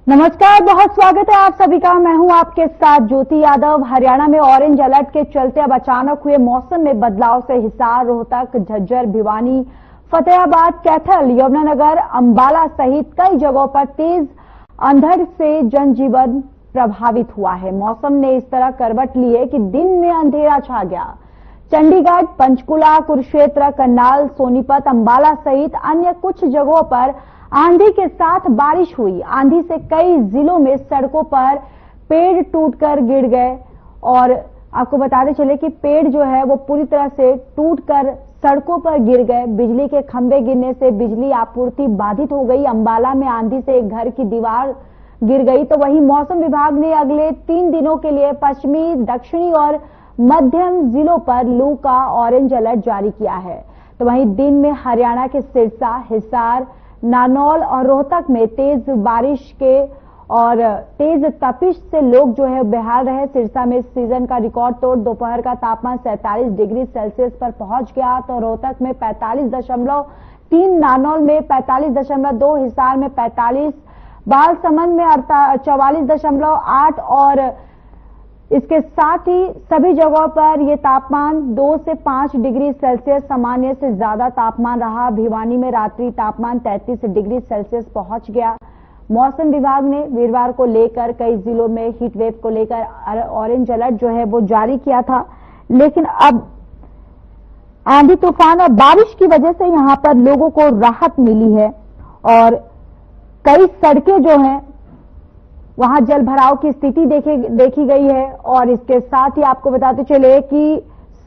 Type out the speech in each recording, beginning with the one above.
नमस्कार, बहुत स्वागत है आप सभी का। मैं हूं आपके साथ ज्योति यादव। हरियाणा में ऑरेंज अलर्ट के चलते अब अचानक हुए मौसम में बदलाव से हिसार, रोहतक, झज्जर, भिवानी, फतेहाबाद, कैथल, यमुनानगर, अंबाला सहित कई जगहों पर तेज अंधड़ से जनजीवन प्रभावित हुआ है। मौसम ने इस तरह करवट ली है कि दिन में अंधेरा छा गया। चंडीगढ़, पंचकुला, कुरुक्षेत्र, करनाल, सोनीपत, अंबाला सहित अन्य कुछ जगहों पर आंधी के साथ बारिश हुई। आंधी से कई जिलों में सड़कों पर पेड़ टूटकर गिर गए और आपको बताते चले कि पेड़ जो है वो पूरी तरह से टूटकर सड़कों पर गिर गए। बिजली के खंभे गिरने से बिजली आपूर्ति बाधित हो गई। अंबाला में आंधी से एक घर की दीवार गिर गई। तो वहीं मौसम विभाग ने अगले 3 दिनों के लिए पश्चिमी, दक्षिणी और मध्यम जिलों पर लू का ऑरेंज अलर्ट जारी किया है। तो वहीं दिन में हरियाणा के सिरसा, हिसार, नानौल और रोहतक में तेज बारिश के और तेज तपिश से लोग जो है बेहाल रहे। सिरसा में सीजन का रिकॉर्ड तोड़ दोपहर का तापमान 47 डिग्री सेल्सियस पर पहुंच गया। तो रोहतक में 45.3, नानौल में 45.2, हिसार में 45, बालसमंद में 44.8 और इसके साथ ही सभी जगहों पर यह तापमान 2 से 5 डिग्री सेल्सियस सामान्य से ज्यादा तापमान रहा। भिवानी में रात्रि तापमान 33 डिग्री सेल्सियस पहुंच गया। मौसम विभाग ने वीरवार को लेकर कई जिलों में हीट वेव को लेकर ऑरेंज अलर्ट जो है वो जारी किया था, लेकिन अब आंधी, तूफान और बारिश की वजह से यहां पर लोगों को राहत मिली है और कई सड़कें जो हैं वहां जल भराव की स्थिति देखी गई है। और इसके साथ ही आपको बताते चले कि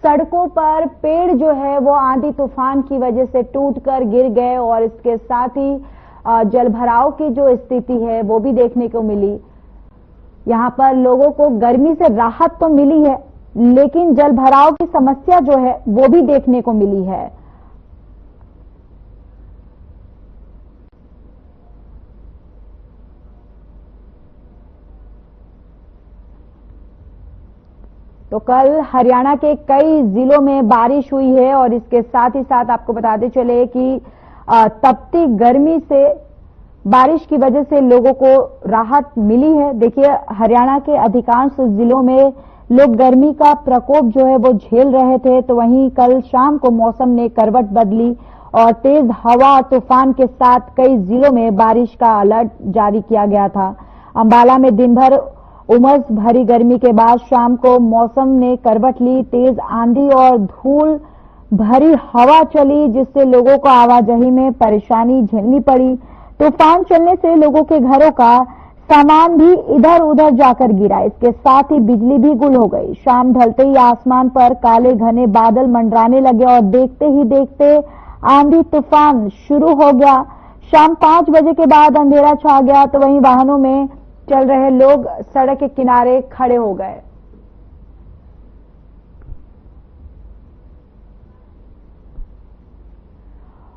सड़कों पर पेड़ जो है वो आंधी तूफान की वजह से टूटकर गिर गए और इसके साथ ही जल भराव की जो स्थिति है वो भी देखने को मिली। यहां पर लोगों को गर्मी से राहत तो मिली है, लेकिन जल भराव की समस्या जो है वो भी देखने को मिली है। तो कल हरियाणा के कई जिलों में बारिश हुई है और इसके साथ ही साथ आपको बताते चले कि तपती गर्मी से बारिश की वजह से लोगों को राहत मिली है। देखिए, हरियाणा के अधिकांश जिलों में लोग गर्मी का प्रकोप जो है वो झेल रहे थे। तो वहीं कल शाम को मौसम ने करवट बदली और तेज हवा, तूफान के साथ कई जिलों में बारिश का अलर्ट जारी किया गया था। अंबाला में दिन भर उमस भरी गर्मी के बाद शाम को मौसम ने करवट ली। तेज आंधी और धूल भरी हवा चली, जिससे लोगों को आवाजाही में परेशानी झेलनी पड़ी। तूफान चलने से लोगों के घरों का सामान भी इधर उधर जाकर गिरा। इसके साथ ही बिजली भी गुल हो गई। शाम ढलते ही आसमान पर काले घने बादल मंडराने लगे और देखते ही देखते आंधी तूफान शुरू हो गया। शाम 5 बजे के बाद अंधेरा छा गया। तो वहीं वाहनों में चल रहे लोग सड़क के किनारे खड़े हो गए।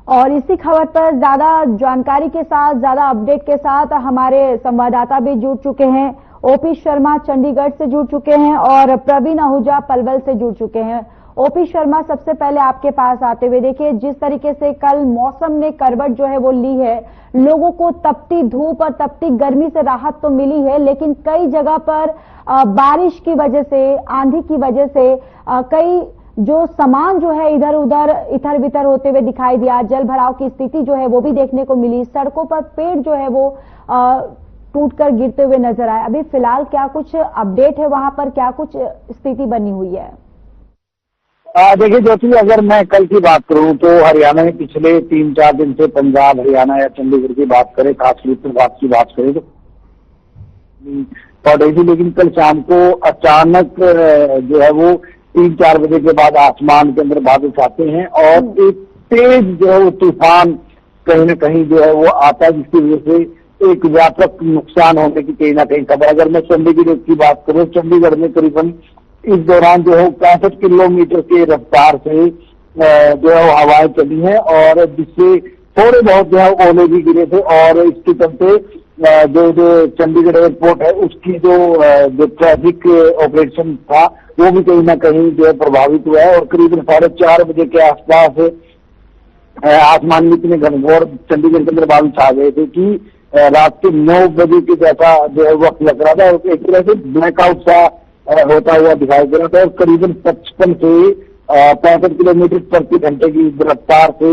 और इसी खबर पर ज्यादा जानकारी के साथ, ज्यादा अपडेट के साथ हमारे संवाददाता भी जुड़ चुके हैं। ओपी शर्मा चंडीगढ़ से जुड़ चुके हैं और प्रवीण आहूजा पलवल से जुड़ चुके हैं। ओपी शर्मा, सबसे पहले आपके पास आते हुए, देखिए जिस तरीके से कल मौसम ने करवट जो है वो ली है, लोगों को तपती धूप और तपती गर्मी से राहत तो मिली है, लेकिन कई जगह पर बारिश की वजह से, आंधी की वजह से कई जो सामान जो है इधर उधर इधर बितर होते हुए दिखाई दिया। जल भराव की स्थिति जो है वो भी देखने को मिली। सड़कों पर पेड़ जो है वो टूटकर गिरते हुए नजर आए। अभी फिलहाल क्या कुछ अपडेट है, वहां पर क्या कुछ स्थिति बनी हुई है? देखिए ज्योति, अगर मैं कल की बात करूं तो हरियाणा में पिछले 3-4 दिन से पंजाब, हरियाणा या चंडीगढ़ की बात करें, खासकर उत्तर की बात करें तो पड़ रही थी, लेकिन कल शाम को अचानक जो है वो 3-4 बजे के बाद आसमान के अंदर बादल छाते हैं और एक तेज जो है वो तूफान कहीं न कहीं जो है वो आता है, जिसकी वजह से एक व्यापक नुकसान होने की कहीं ना कहीं खबर। अगर मैं चंडीगढ़ की बात करूं, चंडीगढ़ में करीबन इस दौरान जो है 65 किलोमीटर के रफ्तार से जो है वो हवाएं चली हैं और जिससे थोड़े बहुत जो है ओले भी गिरे थे। और इसके चलते जो चंडीगढ़ एयरपोर्ट है उसकी जो ट्रैफिक ऑपरेशन था वो भी कहीं ना कहीं जो है प्रभावित हुआ है। और करीबन 4:30 बजे के आसपास आसमान में इतने घनघोर चंडीगढ़ के अंदर बादल छा गए थे कि रात के 9 बजे के जैसा जो है वक्त लग रहा था और एक तरह से ब्लैकआउट सा होता हुआ दिखाई दे रहा था और करीबन 55 से 65 किलोमीटर प्रति घंटे की रफ्तार से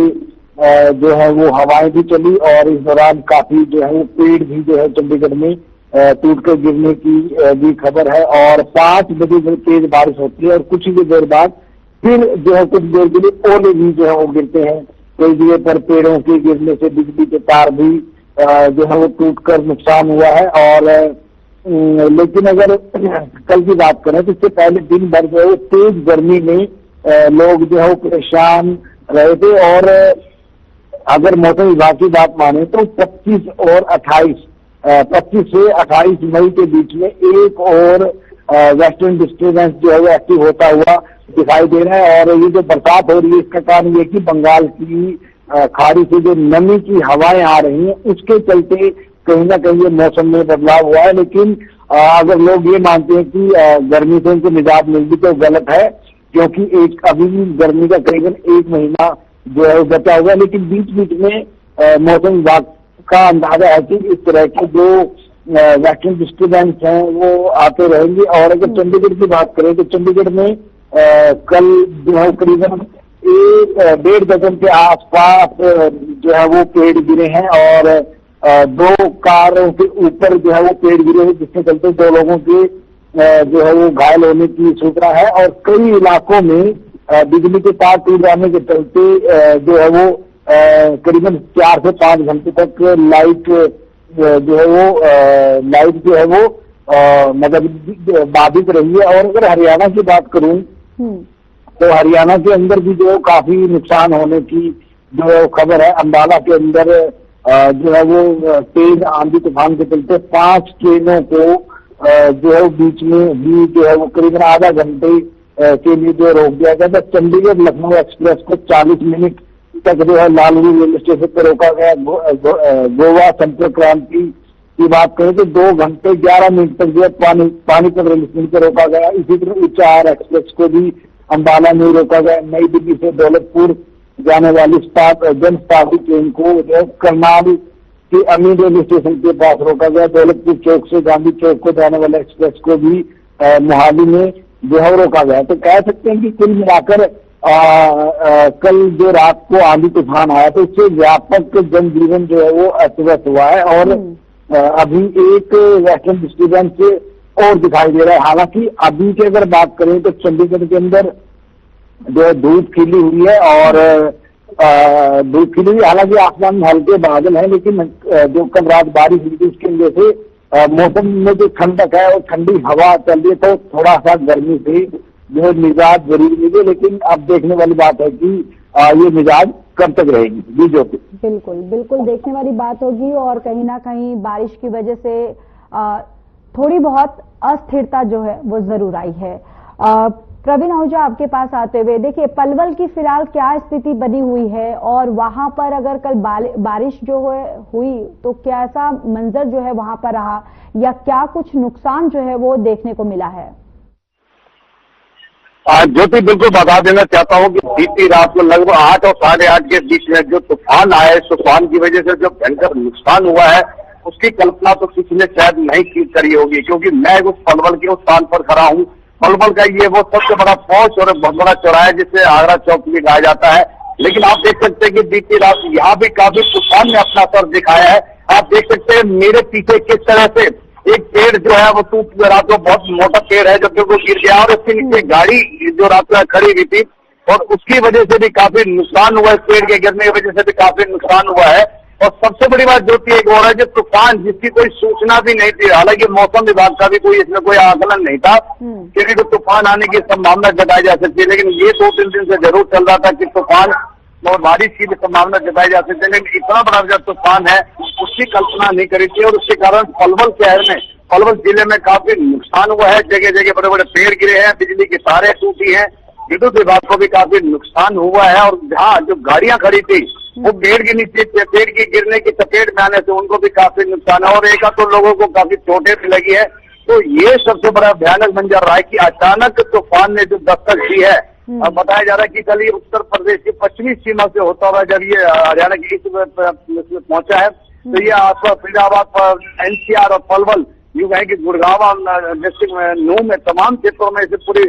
जो है वो हवाएं भी चली और इस दौरान काफी जो है वो पेड़ भी जो है चंडीगढ़ में टूट कर गिरने की भी खबर है और 5 बजे तेज बारिश होती है और कुछ ही देर बाद फिर जो है कुछ देर के लिए ओले भी जो है वो गिरते हैं। कई जगह पर पेड़ों के गिरने से बिजली के तार भी जो है वो टूटकर नुकसान हुआ है और लेकिन अगर कल की बात करें तो इससे पहले दिन भर जो है वो तेज गर्मी में लोग जो है वो परेशान रहे थे और अगर मौसम विभाग की बात माने तो 25 से 28 मई के बीच में एक और वेस्टर्न डिस्टर्बेंस जो है वो एक्टिव होता हुआ दिखाई दे रहा है और ये जो बरसात हो रही है इसका कारण ये कि बंगाल की खाड़ी से जो नमी की हवाएं आ रही हैं उसके चलते कहीं ना कहीं ये मौसम में बदलाव हुआ है। लेकिन अगर लोग ये मानते हैं कि गर्मी से उनको निजात मिल गई तो गलत है क्योंकि अभी भी गर्मी का करीबन 1 महीना जो है बचा हुआ है। लेकिन बीच बीच में मौसम विभाग का अंदाजा है कि इस तरह के जो वेस्टर्न डिस्टर्बेंस हैं वो आते रहेंगे और अगर चंडीगढ़ की बात करें तो चंडीगढ़ में कल जो है करीबन 1.5 दर्जन के आसपास जो है वो पेड़ गिरे हैं और 2 कारों के ऊपर जो है वो पेड़ गिरे हैं जिसके चलते 2 लोगों के जो है वो घायल होने की सूचना है और कई इलाकों में बिजली के तार टूट जाने के चलते जो है वो करीबन 4 से 5 घंटे तक लाइट जो है वो मतलब बाधित रही है। और अगर हरियाणा की बात करूं तो हरियाणा के अंदर भी जो काफी नुकसान होने की जो है खबर है। अंबाला के अंदर जो है वो तेज आंधी तूफान के चलते 5 ट्रेनों को जो है बीच में भी जो है वो करीबन आधा घंटे के लिए जो रोक दिया गया था। चंडीगढ़ लखनऊ एक्सप्रेस को 40 मिनट तक जो है लालगुड़ी रेलवे स्टेशन पर रोका गया। गोवा संपर्क क्रांति की बात करें तो 2 घंटे 11 मिनट तक जो है पानीपत रेलवे स्टेशन पर रोका गया। इसी तरह उच्चार एक्सप्रेस को भी अंबाला में रोका गया। नई दिल्ली से दौलतपुर जाने वाली जन शताब्दी ट्रेन को जो है करनाल के अमीन रेलवे स्टेशन के पास रोका गया। दौलतपुर चौक से गांधी चौक को जाने वाले एक्सप्रेस को भी मोहाली में जो है रोका गया। तो कह सकते हैं कि कुल मिलाकर कल जो रात को आंधी तूफान आया तो इससे व्यापक जनजीवन जो है वो अस्त व्यस्त हुआ है और अभी एक वेस्टर्न डिस्टर्बेंस और दिखाई दे रहा है। हालांकि अभी की अगर बात करें तो चंडीगढ़ के अंदर जो है धूप खिली हुई है और धूप खिली हुई, हालांकि आसमान में हल्के बादल है लेकिन जो कल रात बारिश हुई थी उसकी वजह से मौसम में जो ठंडक है और ठंडी हवा चल रही है तो थोड़ा सा गर्मी से जो है मिजाज जरूर मिले। लेकिन अब देखने वाली बात है कि ये मिजाज कब तक रहेगी बीजेपी। बिल्कुल बिल्कुल देखने वाली बात होगी और कहीं ना कहीं बारिश की वजह से थोड़ी बहुत अस्थिरता जो है वो जरूर आई है। प्रवीण आहूजा आपके पास आते हुए देखिए पलवल की फिलहाल क्या स्थिति बनी हुई है और वहां पर अगर कल बारिश जो हुई तो कैसा मंजर जो है वहां पर रहा या क्या कुछ नुकसान जो है वो देखने को मिला है? ज्योति बिल्कुल बता देना चाहता हूँ कि बीती रात को लगभग 8 और 8:30 के बीच में जो तूफान आया, इस तूफान की वजह से जो भयंकर नुकसान हुआ है उसकी कल्पना तो किसी ने शायद नहीं करी होगी क्योंकि मैं उस पलवल के उस स्थान पर खड़ा हूँ। पलवल का ये वो सबसे बड़ा पहुंच और बहुत बड़ा चौराहा है जिसे आगरा चौक भी कहा जाता है। लेकिन आप देख सकते हैं कि बीती रात यहाँ भी काफी तूफान ने अपना असर दिखाया है। आप देख सकते हैं मेरे पीछे किस तरह से एक पेड़ जो है वो टूट रात को, बहुत मोटा पेड़ है जो कि वो गिर गया और इसके नीचे गाड़ी जो रात में खड़ी हुई थी और उसकी वजह से भी काफी नुकसान हुआ है। पेड़ के गिरने की वजह से भी काफी नुकसान हुआ है। और सबसे बड़ी बात जो थी एक और है जो तूफान जिसकी कोई सूचना भी नहीं थी, हालांकि मौसम विभाग का भी कोई इसमें कोई आकलन नहीं था क्योंकि तो तूफान आने की संभावना जताई जा सकती है। लेकिन ये 2-3 दिन से जरूर चल रहा था कि तूफान और बारिश की भी संभावना जताई जा सकती है। लेकिन इतना बड़ा जो तूफान है उसकी कल्पना नहीं करी थी और उसके कारण पलवल शहर में, पलवल जिले में काफी नुकसान हुआ है। जगह जगह बड़े बड़े पेड़ गिरे हैं, बिजली की तारें टूटी हैं, विद्युत विभाग को भी काफी नुकसान हुआ है। और जहाँ जो गाड़ियां खड़ी थी वो पेड़ के नीचे, पेड़ की गिरने की चपेट में आने से उनको भी काफी नुकसान है और एक आध लोगों को काफी चोटें भी लगी है। तो ये सबसे बड़ा भयानक मंजर रहा है कि अचानक तूफान ने जो दस्तक दी है। अब बताया जा रहा है कि कल ये उत्तर प्रदेश की पश्चिमी सीमा से होता हुआ जब ये हरियाणा की ईस्ट में पहुंचा है तो ये आसपास फरीदाबाद, एनसीआर और पलवल, यूं कहें कि गुड़गांव डिस्ट्रिक्ट में, नूह में, तमाम क्षेत्रों में इसे पूरी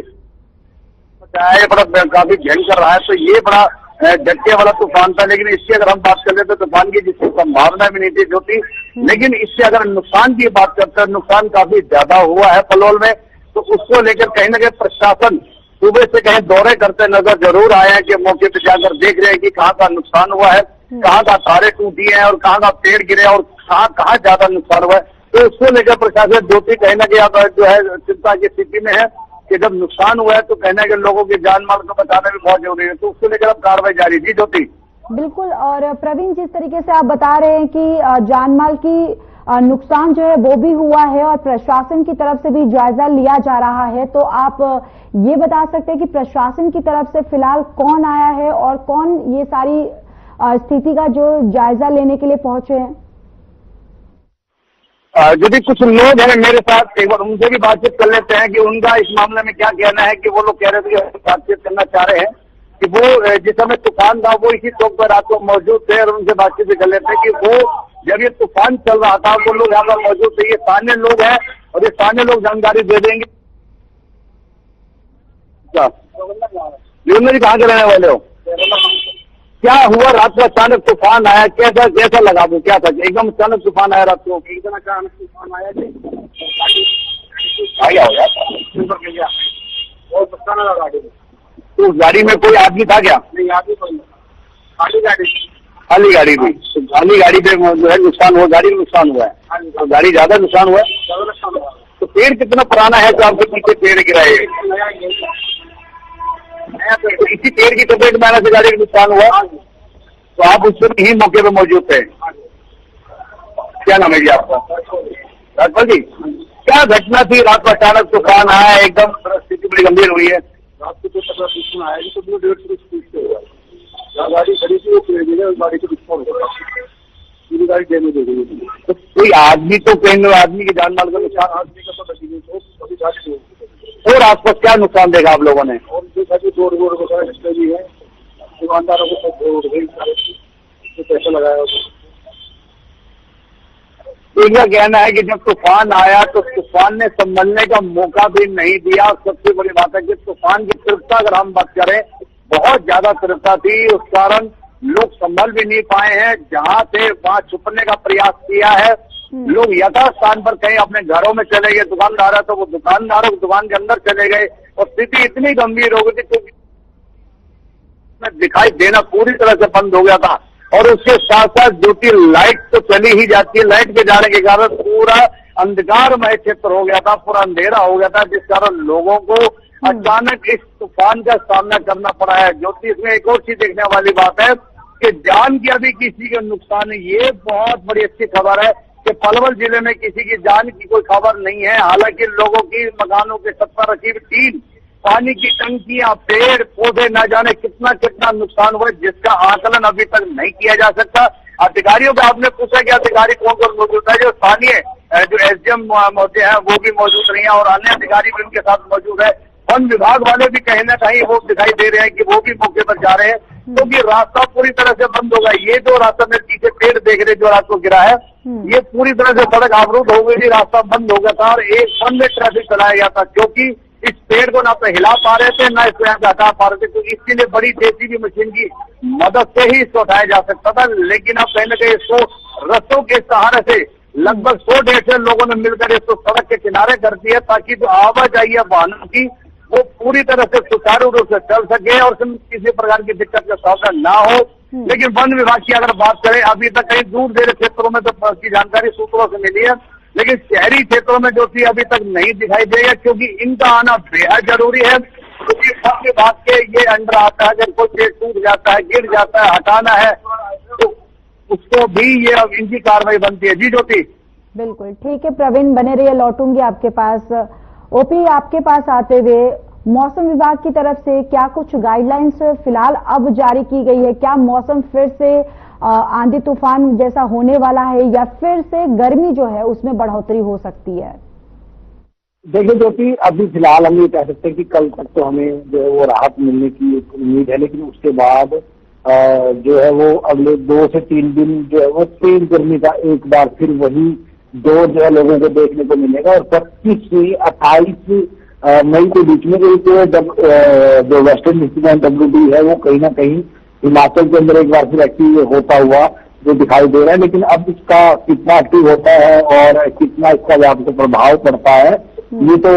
बड़ा काफी भयंकर रहा है। तो ये बड़ा झटके वाला तूफान था, लेकिन इसकी अगर हम बात कर ले तो तूफान की जिसकी संभावना भी नहीं थी जो थी, लेकिन इससे अगर नुकसान की बात करते हैं, नुकसान काफी ज्यादा हुआ है पलवल में। तो उसको लेकर कहीं ना कहीं प्रशासन सुबह से कहीं दौरे करते नजर जरूर आए हैं कि मौके पर जाकर देख रहे हैं कि कहाँ का नुकसान हुआ है, कहाँ का तारे टूटी है और कहाँ का पेड़ गिरे और कहाँ ज्यादा नुकसान हुआ है। तो उसको लेकर प्रशासन ज्योति कहीं ना कहीं जो है चिंता की स्थिति में है कि जब नुकसान हुआ है तो कहना है कि लोगों की जान माल को बचाना भी बहुत जरूरी है। तो उसको लेकर अब कार्रवाई जारी। जी ज्योति। बिल्कुल। और प्रवीण, जिस तरीके से आप बता रहे हैं कि जान माल की नुकसान जो है वो भी हुआ है और प्रशासन की तरफ से भी जायजा लिया जा रहा है, तो आप ये बता सकते हैं कि प्रशासन की तरफ से फिलहाल कौन आया है और कौन ये सारी स्थिति का जो जायजा लेने के लिए पहुंचे हैं? यदि कुछ लोग हैं मेरे साथ, एक बार उनसे भी बातचीत कर लेते हैं कि उनका इस मामले में क्या कहना है। कि वो लोग कह रहे थे कि बातचीत करना चाह रहे हैं कि वो जिस समय तूफान था वो इसी चौक पर रात को मौजूद थे, और उनसे बातचीत भी कर लेते हैं कि वो जब ये तूफान चल रहा था वो लोग यहाँ पर मौजूद थे। ये स्थानीय लोग हैं और ये स्थानीय लोग जानकारी दे देंगे। जी कहाँ के रहने वाले हो? क्या हुआ रात को? अचानक तूफान आया, कैसा लगा? वो क्या था? एकदम अचानक तूफान आया रात को? एकदम अचानक तूफान आया तो गाड़ी में कोई आदमी था क्या? नहीं, आदमी कोई खाली गाड़ी थी। तो खाली गाड़ी पे जो है नुकसान हुआ, गाड़ी में नुकसान हुआ है। तो गाड़ी ज्यादा नुकसान हुआ है। तो पेड़ कितना पुराना है जो आपके पीछे पेड़ गिरा है? तो इसी पेड़ की चपेट में आने से गाड़ी का नुकसान हुआ। तो आप उस समय ही मौके पे मौजूद थे। क्या नाम है जी आपका? राजपाल जी, क्या घटना थी रात को? अचानक तूफान आया, एकदम स्थिति बड़ी गंभीर हुई है। रात को तूफान आया तो 150 स्पीड से हुआ, गाड़ी खड़ी थी, वो पेड़ गिरे और गाड़ी को विस्फोट हो गया, पूरी गाड़ी डैमेज हो गई। तो कोई आदमी तो कहीं आदमी की जान माल का नुकसान, आदमी का तो नहीं, तो गाड़ी और आसपास क्या नुकसान देखा आप लोगों ने? और देखा कि रोड भी है, दुकानदारों को सब पैसा लगाया। इनका कहना है कि जब तूफान आया तो तूफान ने संभलने का मौका भी नहीं दिया। और सबसे बड़ी बात है कि तूफान की तीव्रता अगर हम बात करें, बहुत ज्यादा तीव्रता थी, उस कारण लोग संभल भी नहीं पाए हैं। जहां थे वहां छुपने का प्रयास किया है। लोग यथास्थान पर कहीं अपने घरों में चले गए, दुकानदार है तो वो दुकानदारों की दुकान के अंदर चले गए और स्थिति इतनी गंभीर हो गई थी कि दिखाई देना पूरी तरह से बंद हो गया था। और उसके साथ साथ जो कि लाइट तो चली ही जाती है, लाइट के जाने के कारण पूरा अंधकारमय क्षेत्र हो गया था, पूरा अंधेरा हो गया था, जिस कारण लोगों को अचानक इस तूफान का सामना करना पड़ा है। जो कि इसमें एक और चीज देखने वाली बात है कि जान की अभी किसी का नुकसान है, ये बहुत बड़ी अच्छी खबर है कि पलवल जिले में किसी की जान की कोई खबर नहीं है। हालांकि लोगों की मकानों के छत पर रखी टीन, पानी की टंकियां, पेड़ पौधे, न जाने कितना नुकसान हुआ, जिसका आकलन अभी तक नहीं किया जा सकता। अधिकारियों का आपने पूछा कि अधिकारी कौन कौन मौजूद है? जो स्थानीय जो एसडीएम होते हैं वो भी मौजूद नहीं है और अन्य अधिकारी भी उनके साथ मौजूद है। वन विभाग वाले भी कहीं ना कहीं वो दिखाई दे रहे हैं कि वो भी मौके पर जा रहे हैं, क्योंकि रास्ता पूरी तरह से बंद होगा। ये जो रास्ता में पीछे पेड़ देख रहे जो रात को गिरा है, ये पूरी तरह से सड़क अवरुद्ध हो गई थी, रास्ता बंद हो गया था और एक वन वे ट्रैफिक चलाया गया था, क्योंकि इस पेड़ को ना तो हिला पा रहे थे ना इसको यहाँ से हटा पा रहे थे। तो इसके लिए बड़ी जेसीबी मशीन की मदद से ही इसको हटाया जा सकता था। लेकिन अब कहीं ना कहीं इसको रस्सों के सहारे से लगभग 100-150 लोगों ने मिलकर इसको सड़क के किनारे कर दिया, ताकि जो आवाजाही है वाहनों की वो पूरी तरह से सुचारू रूप से चल सके और किसी प्रकार की दिक्कत का सामना ना हो। लेकिन वन विभाग की अगर बात करें, अभी तक कहीं दूर दराज क्षेत्रों में तो की जानकारी सूत्रों से मिली है, लेकिन शहरी क्षेत्रों में जो थी अभी तक नहीं दिखाई देगा, क्योंकि इनका आना बेहद जरूरी है। क्योंकि वन विभाग के ये अंडर आता है, अगर कोई पेड़ टूट जाता है, गिर जाता है, हटाना है तो उसको भी ये अब इनकी कार्रवाई बनती है। जी ज्योति। बिल्कुल ठीक है प्रवीण, बने रहिए, लौटूंगी आपके पास। ओपी, आपके पास आते हुए मौसम विभाग की तरफ से क्या कुछ गाइडलाइंस फिलहाल अब जारी की गई है? क्या मौसम फिर से आंधी तूफान जैसा होने वाला है या फिर से गर्मी जो है उसमें बढ़ोतरी हो सकती है? देखिए ज्योति, अभी फिलहाल हम ये कह सकते हैं कि कल तक तो हमें जो है वो राहत मिलने की उम्मीद है, लेकिन उसके बाद जो है वो अगले 2 से 3 दिन जो है वो तेज गर्मी का एक बार फिर वही दौर जो है लोगों को देखने को मिलेगा। और 25 से 28 मई के बीच में एक जो वेस्टर्न डिस्ट्रीब्यूशन WD है वो कहीं ना कहीं हिमाचल के अंदर एक बार फिर एक्टिव होता हुआ जो दिखाई दे रहा है। लेकिन अब इसका कितना एक्टिव होता है और कितना इसका व्यापक प्रभाव पड़ता है ये तो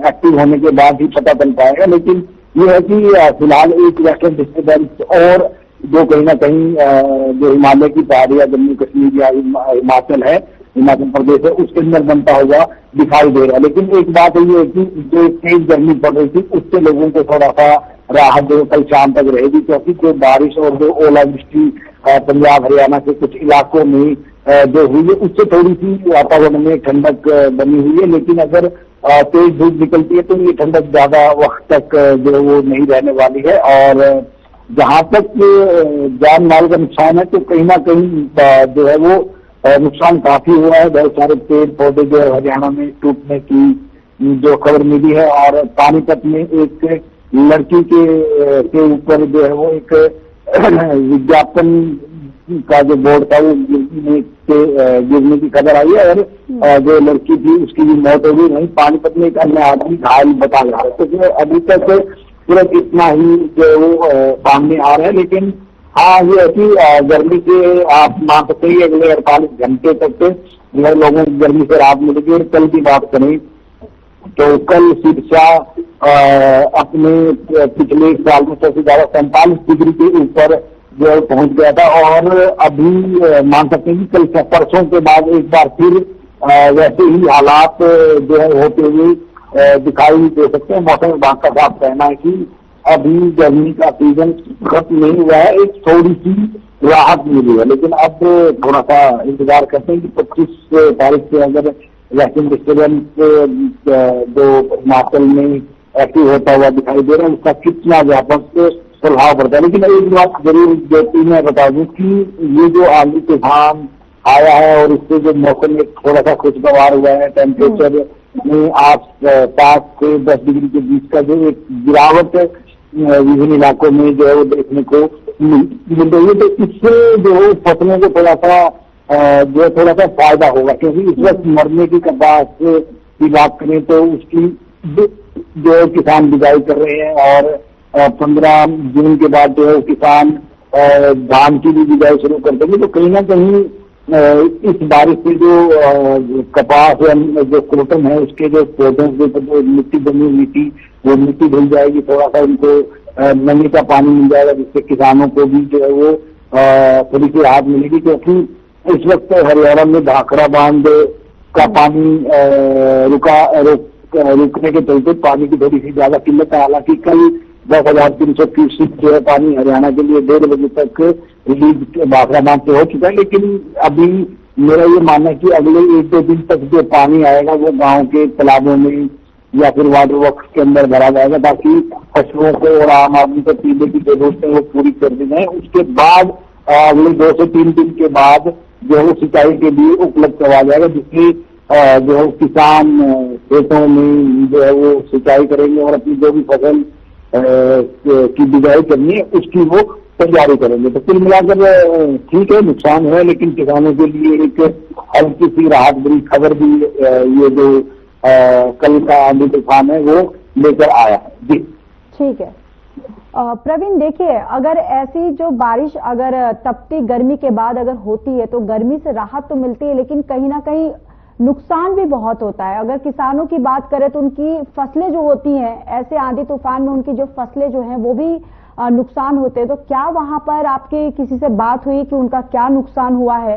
एक्टिव होने के बाद ही पता चल पाएगा। लेकिन ये है कि फिलहाल एक वेस्टर्न डिस्टर्बेंस और जो कहीं ना कहीं जो हिमालय की पहाड़ियां जम्मू कश्मीर या हिमाचल है, हिमाचल प्रदेश है, उसके अंदर बनता हुआ दिखाई दे रहा है। लेकिन एक बात ये है कि जो तेज गर्मी पड़ रही थी उससे लोगों को थोड़ा सा राहत जो कल शाम तक रहेगी, क्योंकि जो बारिश और जो ओलावृष्टि पंजाब हरियाणा के कुछ इलाकों में जो हुई है उससे थोड़ी सी वातावरण में ठंडक बनी हुई है। लेकिन अगर तेज धूप निकलती है तो ये ठंडक ज्यादा वक्त तक जो वो नहीं रहने वाली है। और जहां तक जान माल का नुकसान है तो कहीं ना कहीं जो है वो नुकसान काफी हुआ है। बहुत सारे पेड़ पौधे जो है हरियाणा में टूटने की जो खबर मिली है। और पानीपत में एक लड़की के ऊपर जो है वो एक विज्ञापन का जो बोर्ड था वो गिरने की खबर आई है। और जो लड़की थी उसकी भी मौत हो गई। वहीं पानीपत में एक अन्य आदमी घायल बता रहा है। तो अभी तक सिर्फ इतना ही जो वो सामने आ रहा है। लेकिन हाँ ये है कि गर्मी से आप मान सकते हैं अगले 48 घंटे तक जो है लोगों को गर्मी से राहत मिलेगी। और कल की बात करें तो कल सिरसा अपने पिछले साल में सबसे ज्यादा 45 डिग्री के ऊपर जो है पहुंच गया था। और अभी मान सकते हैं कि कल परसों के बाद एक बार फिर वैसे ही हालात जो है होते हुए दिखाई दे सकते हैं। मौसम विभाग का साफ कहना है कि अभी गर्मी का सीजन खत्म नहीं हुआ है, एक थोड़ी सी राहत मिली है। लेकिन अब थोड़ा सा इंतजार करते हैं कि 25 तारीख से अगर वेस्टर्न डिस्टर्बेंस जो हिमाचल में एक्टिव होता हुआ दिखाई दे रहा है उसका कितना व्यापक प्रभाव पड़ता है। लेकिन एक बात जरूर जो मैं बता दूं कि ये जो आंधी तूफान आया है और इससे जो मौसम में थोड़ा सा खुशगवार हुआ है, टेम्परेचर में 8 से 10 डिग्री के बीच का जो एक गिरावट विभिन्न इलाकों में जो है वो देखने को मिल रही है। तो इससे जो है फसलों को थोड़ा सा फायदा होगा। क्योंकि इस वक्त मरने की कपास की बात करें तो उसकी जो किसान बिजाई कर रहे हैं। और 15 जून के बाद जो है किसान धान की भी बिजाई शुरू कर देंगे। तो कहीं ना कहीं इस बारिश से जो कपास या जो कॉटन है उसके जो पौधों के ऊपर जो मिट्टी जमी हुई थी वो मिट्टी धुल जाएगी। थोड़ा सा उनको नमी का पानी मिल जाएगा जिससे किसानों को भी जो है वो थोड़ी सी राहत मिलेगी। क्योंकि इस वक्त हरियाणा में भाखड़ा बांध का पानी रुकने के चलते पानी की थोड़ी सी ज्यादा किल्लत है। हालांकि कल 10,300 क्यूसेक जो है पानी हरियाणा के लिए 1:30 बजे तक रिलीज भाखड़ा बांध से हो चुका है। लेकिन अभी मेरा ये मानना है कि अगले 1-2 दिन तक जो पानी आएगा वो गांव के तालाबों में या फिर वाटर वर्क्स के अंदर भरा जाएगा ताकि फसलों को और आम आदमी को पीने की जरूरत है वो पूरी कर दी जाए। उसके बाद अगले 2 से 3 दिन के बाद जो है सिंचाई के लिए उपलब्ध करवाया जाएगा, जिससे जो है किसान खेतों में जो है वो सिंचाई करेंगे और अपनी जो भी फसल की बिजाई करनी है उसकी वो तैयारी करेंगे। तो कुल मिलाकर ठीक है, नुकसान है, लेकिन किसानों के लिए एक हल्की सी राहत भरी खबर भी ये जो कल का आंधी तूफान है वो लेकर आया है। जी ठीक है प्रवीण, देखिए अगर ऐसी जो बारिश अगर तपती गर्मी के बाद अगर होती है तो गर्मी से राहत तो मिलती है, लेकिन कहीं ना कहीं नुकसान भी बहुत होता है। अगर किसानों की बात करें तो उनकी फसलें जो होती हैं ऐसे आंधी तूफान में उनकी जो फसलें जो हैं वो भी नुकसान होते हैं। तो क्या वहां पर आपकी किसी से बात हुई कि उनका क्या नुकसान हुआ है?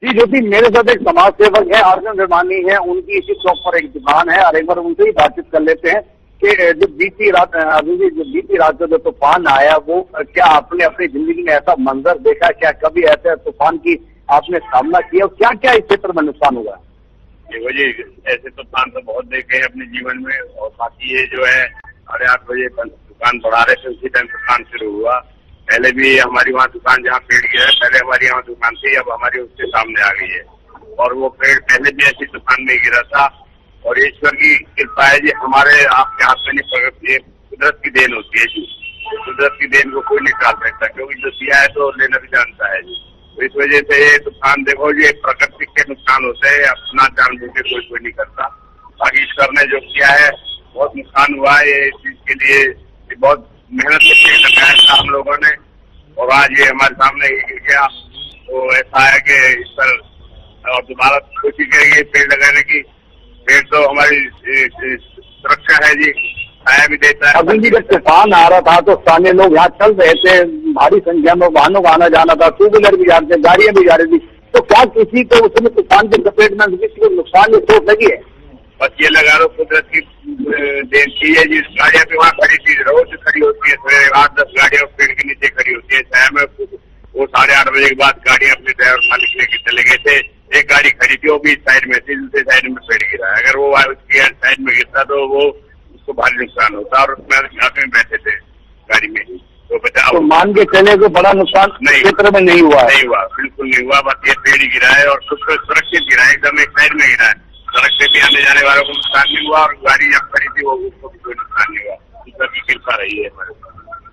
जी ज्योति, मेरे साथ एक समाज सेवक है, अर्जुन भिवानी है, उनकी इसी चौक पर एक दुकान है और एक बार उनसे ही बातचीत कर लेते हैं कि जो बीती रात का जो तूफान आया वो क्या आपने अपनी जिंदगी में ऐसा मंजर देखा, क्या कभी ऐसे तूफान की आपने सामना किया और क्या क्या इस क्षेत्र में नुकसान हुआ? देखो जी, ऐसे तूफान तो बहुत देखे हैं अपने जीवन में। और बाकी ये जो है 8:30 बजे दुकान बढ़ा रहे थे उसी टाइम तूफान शुरू हुआ। पहले भी हमारी वहाँ दुकान जहाँ पेड़ गिरा है, पहले हमारी यहाँ दुकान थी, अब हमारी उसके सामने आ गई है। और वो पेड़ पहले भी ऐसी दुकान में गिरा था। और ईश्वर की कृपा है जी, हमारे आपके हाथ में नहीं, ये कुदरत की देन होती है जी। कुदरत की देन को कोई नहीं टाल सकता, क्योंकि जो दिया है तो लेना भी जानता है जी। तो इस वजह से ये तूफान देखो ये प्रकृति के नुकसान होते हैं, अपना जानबूझ के कोई नहीं करता। बाकी ईश्वर ने जो किया है बहुत नुकसान हुआ है, ये इस चीज के लिए बहुत मेहनत करके लगाया था हम लोगों ने, और आज ये हमारे सामने गिर गया। तो ऐसा है कि इस पर और दोबारा कोशिश करेंगे पेड़ लगाने की। पेड़ तो हमारी सुरक्षा है जी, छाया भी देता है। अभी भी जब तूफान आ रहा था तो स्थानीय लोग यहाँ चल रहे थे, भारी संख्या में वाहनों का आना जाना था, टू व्हीलर भी जा रहे थे, गाड़ियां भी जा रही थी। तो क्या किसी को उसमें तूफान के चपेट में किसी को नुकसान या चोट लगी है? बस ये लगा लो कुदरत की देन की है जी। गाड़ियां भी वहाँ खड़ी थी, रोज खड़ी होती है, सवेरे 8-10 गाड़ियां पेड़ के नीचे खड़ी होती है छाया में। वो 8:30 बजे के बाद गाड़ियां अपने ड्राइवर मालिक लेके चले गए थे। एक गाड़ी खड़ी थी, वो भी साइड में थी, दूसरे साइड में पेड़ गिरा। अगर वो उसकी साइड में गिरता तो वो उसको भारी नुकसान होता, और उसमें आदमी बैठे थे गाड़ी में ही। तो बचाव तो मान के चले को बड़ा नुकसान क्षेत्र में नहीं हुआ? नहीं हुआ, बिल्कुल नहीं हुआ। बस ये पेड़ ही गिरा है और सुरक्षित गिरा है, एकदम एक साइड में गिरा है। सड़क से भी आने जाने वालों को नुकसान नहीं हुआ, और गाड़ी जब खड़ी थी वो उसको भी कोई नुकसान नहीं हुआ। सबकी कृपा रही है हमारे।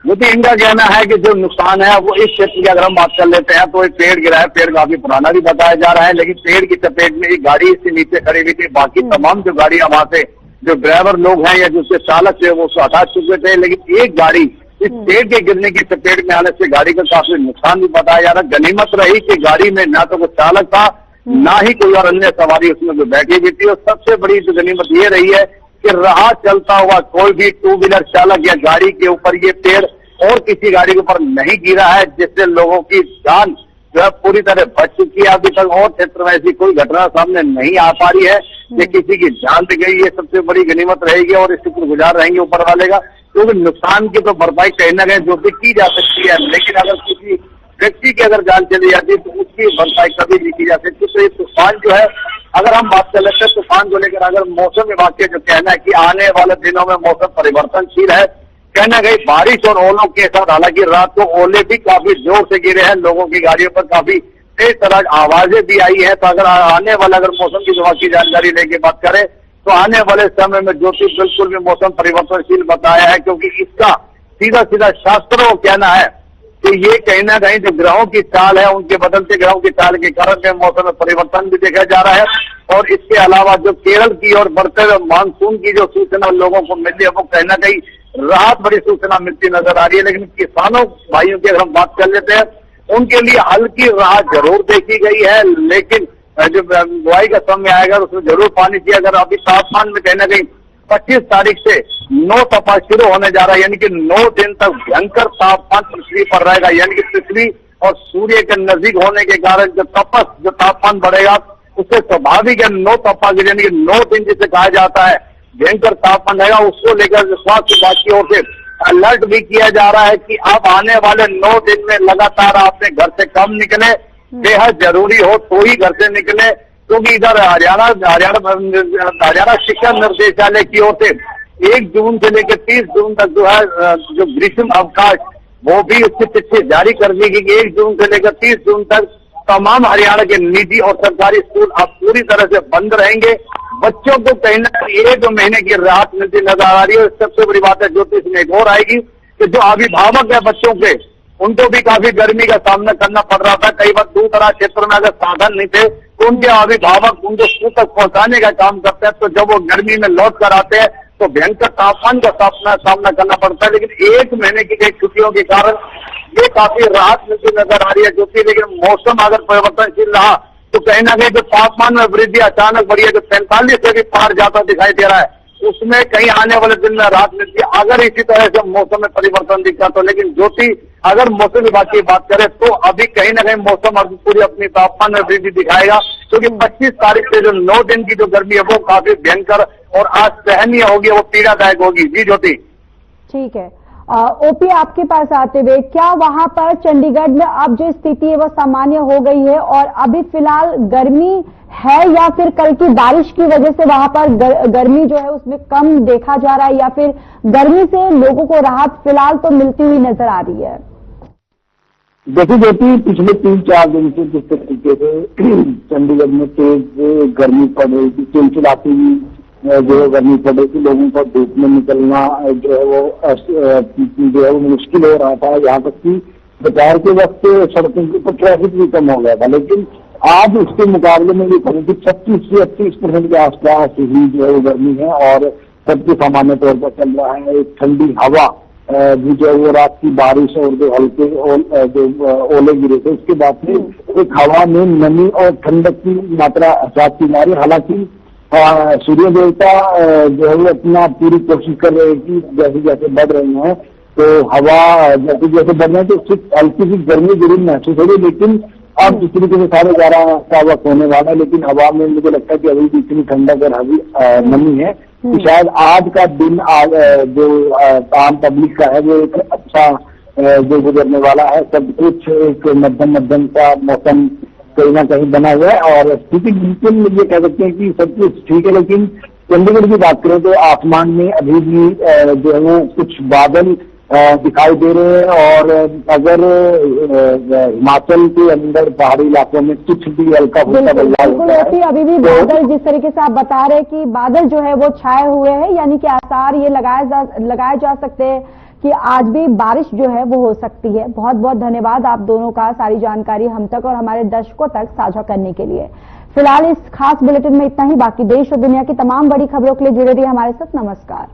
मुझे इनका कहना है कि जो नुकसान है वो इस क्षेत्र की अगर हम बात कर लेते हैं तो एक पेड़ गिरा है, पेड़ काफी पुराना भी बताया जा रहा है, लेकिन पेड़ की चपेट में एक गाड़ी इसके नीचे खड़ी हुई थी। बाकी तमाम जो गाड़ियां वहां से जो ड्राइवर लोग हैं या जिसके चालक थे वो उसको हटा चुके थे, लेकिन एक गाड़ी इस पेड़ के गिरने की चपेट में आने से गाड़ी का काफी नुकसान भी बताया जा रहा है। गनीमत रही कि गाड़ी में ना तो कोई चालक था, ना ही कोई और अन्य सवारी उसमें जो बैठी हुई थी। और सबसे बड़ी जो गनीमत ये रही है कि राह चलता हुआ कोई भी टू व्हीलर चालक या गाड़ी के ऊपर ये पेड़ और किसी गाड़ी के ऊपर नहीं गिरा है, जिससे लोगों की जान जो है पूरी तरह बच चुकी है। अभी तक और क्षेत्र में ऐसी कोई घटना सामने नहीं आ पा रही है कि किसी की जान भी गई। ये सबसे बड़ी गनीमत रहेगी और इस शुक्रगुजार रहेंगे ऊपर वाले का, क्योंकि नुकसान की तो भरपाई कहीं ना कहीं जो भी की जा सकती है, लेकिन अगर किसी व्यक्ति की अगर जान चली जाती है तो उसकी भरपाई कभी नहीं की जा सकती। तो ये तूफान जो है, अगर हम बात कर लेते हैं तूफान को लेकर, अगर मौसम विभाग के जो कहना है कि आने वाले दिनों में मौसम परिवर्तनशील है, कहना गई बारिश और ओलों के साथ, हालांकि रात को ओले भी काफी जोर से गिरे हैं, लोगों की गाड़ियों पर काफी तेज तरह आवाजें भी आई है। तो अगर आने वाला अगर मौसम की विभाग की जानकारी लेके बात करें तो आने वाले समय में ज्योति बिल्कुल भी मौसम परिवर्तनशील बताया है, क्योंकि इसका सीधा सीधा शास्त्रों का कहना है कि ये कहीं ना कहीं जो ग्रहों की चाल है, उनके बदलते ग्रहों की चाल के कारण में मौसम में परिवर्तन भी देखा जा रहा है। और इसके अलावा जो केरल की और बढ़ते हुए मानसून की जो सूचना लोगों को मिली है, वो कहीं ना कहीं राहत भरी सूचना मिलती नजर आ रही है। लेकिन किसानों भाइयों की अगर हम बात कर लेते हैं, उनके लिए हल्की राहत जरूर देखी गई है, लेकिन जो बुआई का समय आएगा उसमें जरूर पानी चाहिए। अगर अभी तापमान में कहीं ना कहीं 25 तारीख से 9 तपा शुरू होने जा रहा है, यानी कि 9 दिन तक भयंकर तापमान पृथ्वी पर रहेगा, यानी कि पृथ्वी और सूर्य के नजदीक होने के कारण जो तापमान बढ़ेगा उससे स्वाभाविक है 9 तपा के, यानी कि 9 दिन जिसे कहा जाता है भयंकर तापमान रहेगा। उसको लेकर स्वास्थ्य विभाग की ओर से अलर्ट भी किया जा रहा है कि अब आने वाले 9 दिन में लगातार आपने घर से कम निकले, बेहद जरूरी हो तो ही घर से निकले, क्योंकि इधर हरियाणा शिक्षा निर्देशालय की ओर से 1 जून से लेकर 30 जून तक जो है जो ग्रीष्म अवकाश वो भी उसके पीछे जारी कर दी गई। 1 जून से लेकर 30 जून तक तमाम हरियाणा के निजी और सरकारी स्कूल अब पूरी तरह से बंद रहेंगे। बच्चों को कहीं ना कहीं 1 महीने की राहत मिलती नजर आ रही है। सबसे बड़ी बात है ज्योतिष में एक और आएगी कि जो अभिभावक है बच्चों के, उनको भी काफी गर्मी का सामना करना पड़ रहा था। कई बार दूर दराज क्षेत्र में अगर साधन नहीं थे तो उनके अभिभावक उनको स्कूल तक पहुंचाने का काम करते हैं, तो जब वो गर्मी में लौट कर आते हैं तो भयंकर तापमान का सामना करना पड़ता है। लेकिन 1 महीने की छुट्टियों के कारण ये काफी राहत मिलती नजर आ रही है ज्योति। लेकिन मौसम अगर परिवर्तनशील रहा तो कहीं ना कहीं जो तापमान में वृद्धि अचानक बढ़ी है, जो 45 से भी पार जाता दिखाई दे रहा है, उसमें कहीं आने वाले दिन में राहत मिलती है अगर इसी तरह से मौसम में परिवर्तन दिखता तो। लेकिन ज्योति अगर मौसम विभाग की बात करें तो अभी कहीं ना कहीं मौसम अभी पूरी अपनी तापमान में वृद्धि दिखाएगा, क्योंकि 25 तारीख से जो 9 दिन की जो गर्मी है वो काफी भयंकर और असहनीय होगी, वो पीड़ादायक होगी। जी ज्योति। ठीक है, ओपी आपके पास आते हुए, क्या वहां पर चंडीगढ़ में अब जो स्थिति है वो सामान्य हो गई है और अभी फिलहाल गर्मी है, या फिर कल की बारिश की वजह से वहां पर गर्मी जो है उसमें कम देखा जा रहा है, या फिर गर्मी से लोगों को राहत फिलहाल तो मिलती हुई नजर आ रही है? देखिए ज्योति, पिछले 3-4 दिन से जिस तरीके से चंडीगढ़ में तेज गर्मी पड़ रही थी, चिलचिलाती जो है गर्मी पड़ रही थी, लोगों को धूप में निकलना जो है वो मुश्किल हो रहा था। यहाँ तक कि दोपहर के वक्त सड़कों के ऊपर ट्रैफिक भी कम हो गया था। लेकिन आज उसके मुकाबले में ये कहूँ कि 36 से 38% के आसपास ही जो है वो गर्मी है और सब कुछ सामान्य तौर पर चल रहा है। एक ठंडी हवा भी जो है वो रात की बारिश और जो हल्के जो ओले गिरे थे उसके बाद से एक हवा में नमी और ठंडक की मात्रा एहसास की जा रही। हालांकि सूर्य देवता जो है वो अपना पूरी कोशिश कर रहे हैं कि जैसे जैसे बढ़ रहे हैं तो हवा जैसे जैसे बढ़ रहे हैं तो सिर्फ हल्की सी गर्मी जरूर महसूस हो रही है। लेकिन अब जिस तरीके से 11:30 का वक्त होने वाला है, लेकिन हवा में मुझे लगता है कि अभी भी इतनी ठंडक और अभी नमी है कि शायद आज का दिन जो आम पब्लिक का है वो एक अच्छा जो गुजरने वाला है। सब कुछ एक मध्यम का मौसम कहीं ना कहीं बना हुआ है और स्थिति बिल्कुल ये कह सकते हैं कि सब कुछ ठीक है। लेकिन चंडीगढ़ की बात करें तो आसमान में अभी भी जो है वो कुछ बादल दिखाई दे रहे हैं और अगर हिमाचल के अंदर पहाड़ी इलाकों में कुछ भी हल्का फुल्का बदलाव होता है, अभी भी बादल जिस तरीके से आप बता रहे कि बादल जो है वो छाए हुए हैं, यानी कि आसार ये लगाए जा सकते हैं कि आज भी बारिश जो है वो हो सकती है। बहुत बहुत धन्यवाद आप दोनों का सारी जानकारी हम तक और हमारे दर्शकों तक साझा करने के लिए। फिलहाल इस खास बुलेटिन में इतना ही। बाकी देश और दुनिया की तमाम बड़ी खबरों के लिए जुड़े रहिए हमारे साथ। नमस्कार।